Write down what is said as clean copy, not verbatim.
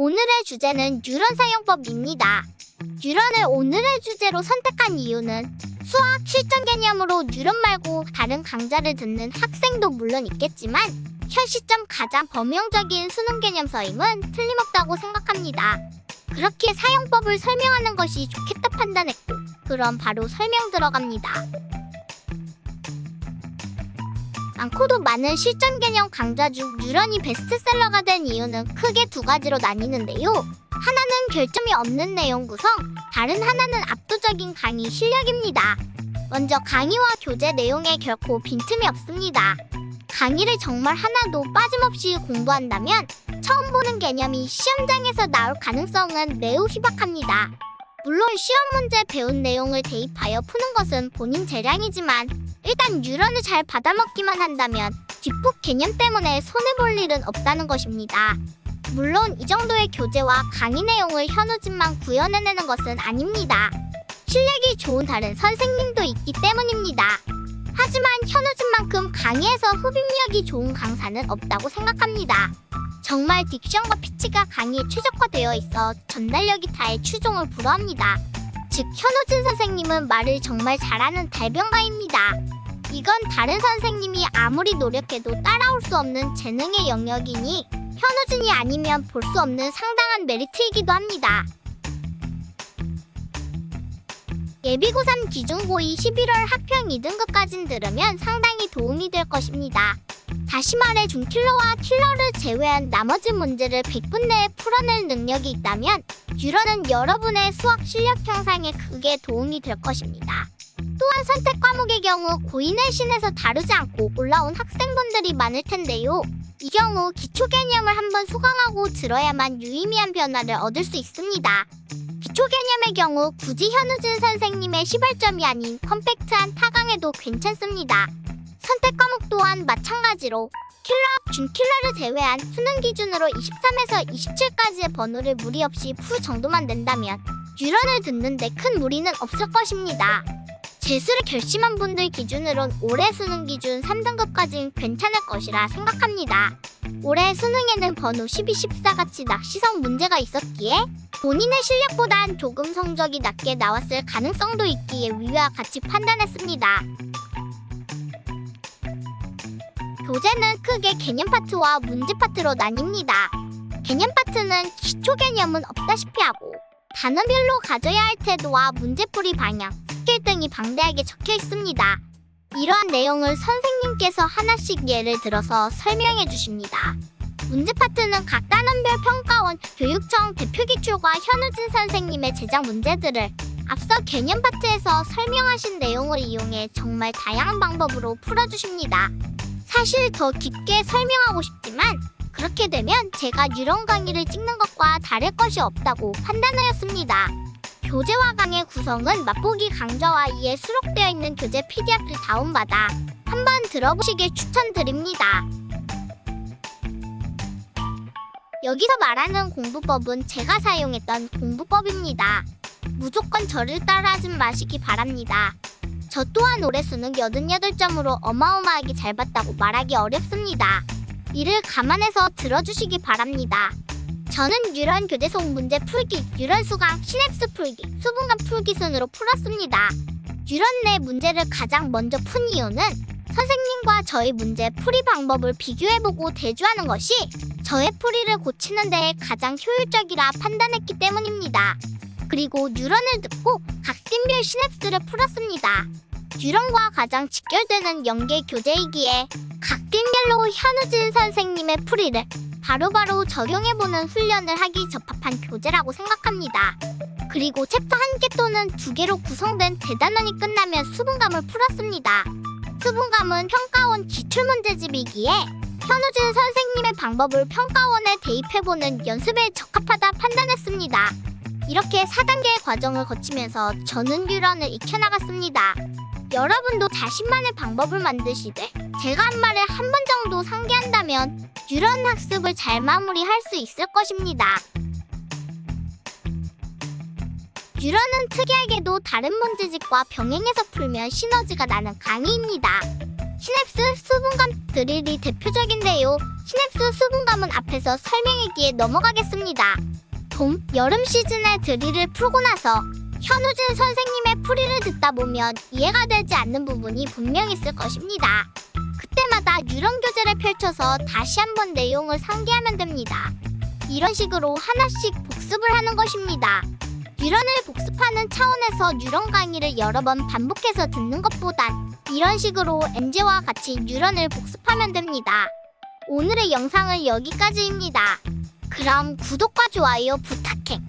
오늘의 주제는 뉴런 사용법입니다. 뉴런을 오늘의 주제로 선택한 이유는 수학 실전 개념으로 뉴런 말고 다른 강좌를 듣는 학생도 물론 있겠지만 현 시점 가장 범용적인 수능 개념서임은 틀림없다고 생각합니다. 그렇게 사용법을 설명하는 것이 좋겠다 판단했고, 그럼 바로 설명 들어갑니다. 많고도 많은 실전 개념 강좌 중 뉴런이 베스트셀러가 된 이유는 크게 두 가지로 나뉘는데요. 하나는 결점이 없는 내용 구성, 다른 하나는 압도적인 강의 실력입니다. 먼저 강의와 교재 내용에 결코 빈틈이 없습니다. 강의를 정말 하나도 빠짐없이 공부한다면 처음 보는 개념이 시험장에서 나올 가능성은 매우 희박합니다. 물론 시험 문제 배운 내용을 대입하여 푸는 것은 본인 재량이지만 일단 뉴런을 잘 받아먹기만 한다면 뒷북 개념 때문에 손해볼 일은 없다는 것입니다. 물론 이 정도의 교재와 강의 내용을 현우진만 구현해내는 것은 아닙니다. 실력이 좋은 다른 선생님도 있기 때문입니다. 하지만 현우진만큼 강의에서 흡입력이 좋은 강사는 없다고 생각합니다. 정말 딕션과 피치가 강의에 최적화되어 있어 전달력이 타의 추종을 불허합니다. 즉 현우진 선생님은 말을 정말 잘하는 달변가입니다. 이건 다른 선생님이 아무리 노력해도 따라올 수 없는 재능의 영역이니 현우진이 아니면 볼 수 없는 상당한 메리트이기도 합니다. 예비 고3 기준고2 11월 학평 2등급까진 들으면 상당히 도움이 될 것입니다. 다시 말해 중킬러와 킬러를 제외한 나머지 문제를 100분 내에 풀어낼 능력이 있다면 뉴런은 여러분의 수학 실력 향상에 크게 도움이 될 것입니다. 또한 선택 과목의 경우 고2 내신에서 다루지 않고 올라온 학생분들이 많을 텐데요. 이 경우 기초 개념을 한번 소강하고 들어야만 유의미한 변화를 얻을 수 있습니다. 기초 개념의 경우 굳이 현우진 선생님의 시발점이 아닌 컴팩트한 타강해도 괜찮습니다. 선택 과목 또한 마찬가지로 킬러, 준킬러를 제외한 수능 기준으로 23에서 27까지의 번호를 무리 없이 풀 정도만 낸다면 뉴런을 듣는데 큰 무리는 없을 것입니다. 재수를 결심한 분들 기준으론 올해 수능 기준 3등급까지는 괜찮을 것이라 생각합니다. 올해 수능에는 번호 12, 14같이 낚시성 문제가 있었기에 본인의 실력보단 조금 성적이 낮게 나왔을 가능성도 있기에 위와 같이 판단했습니다. 교재는 크게 개념 파트와 문제 파트로 나뉩니다. 개념 파트는 기초 개념은 없다시피 하고 단원별로 가져야 할 태도와 문제풀이 방향, 스킬 등이 방대하게 적혀 있습니다. 이러한 내용을 선생님께서 하나씩 예를 들어서 설명해 주십니다. 문제 파트는 각 단원별 평가원, 교육청 대표기출과 현우진 선생님의 제작 문제들을 앞서 개념 파트에서 설명하신 내용을 이용해 정말 다양한 방법으로 풀어주십니다. 사실 더 깊게 설명하고 싶지만 그렇게 되면 제가 뉴런 강의를 찍는 것과 다를 것이 없다고 판단하였습니다. 교재와 강의 구성은 맛보기 강좌와 이에 수록되어 있는 교재 PDF를 다운받아 한번 들어보시길 추천드립니다. 여기서 말하는 공부법은 제가 사용했던 공부법입니다. 무조건 저를 따라하지 마시기 바랍니다. 저 또한 올해 수능 88점으로 어마어마하게 잘 봤다고 말하기 어렵습니다. 이를 감안해서 들어주시기 바랍니다. 저는 뉴런 교재 속 문제 풀기, 뉴런 수강, 시냅스 풀기, 수분감 풀기 순으로 풀었습니다. 뉴런 내 문제를 가장 먼저 푼 이유는 선생님과 저의 문제 풀이 방법을 비교해보고 대조하는 것이 저의 풀이를 고치는 데 가장 효율적이라 판단했기 때문입니다. 그리고 뉴런을 듣고 각 씬별 시냅스를 풀었습니다. 뉴런과 가장 직결되는 연계 교재이기에 각 씬별로 현우진 선생님의 풀이를 바로바로 적용해보는 훈련을 하기 적합한 교재라고 생각합니다. 그리고 챕터 1개 또는 2개로 구성된 대단원이 끝나면 수분감을 풀었습니다. 수분감은 평가원 기출문제집이기에 현우진 선생님의 방법을 평가원에 대입해보는 연습에 적합하다 판단했습니다. 이렇게 4단계의 과정을 거치면서 저는 뉴런을 익혀나갔습니다. 여러분도 자신만의 방법을 만드시되 제가 한 말에 한 번 정도 상기한다면 뉴런 학습을 잘 마무리할 수 있을 것입니다. 뉴런은 특이하게도 다른 문제집과 병행해서 풀면 시너지가 나는 강의입니다. 시냅스, 수분감 드릴이 대표적인데요. 시냅스, 수분감은 앞에서 설명했기에 넘어가겠습니다. 봄, 여름 시즌의 드릴을 풀고 나서 현우진 선생님의 풀이를 듣다 보면 이해가 되지 않는 부분이 분명 있을 것입니다. 그때마다 유령 교재를 펼쳐서 다시 한번 내용을 상기하면 됩니다. 이런 식으로 하나씩 복습을 하는 것입니다. 유령을 복습하는 차원에서 유령 강의를 여러 번 반복해서 듣는 것보단 이런 식으로 엔제와 같이 유령을 복습하면 됩니다. 오늘의 영상은 여기까지입니다. 그럼 구독과 좋아요 부탁해.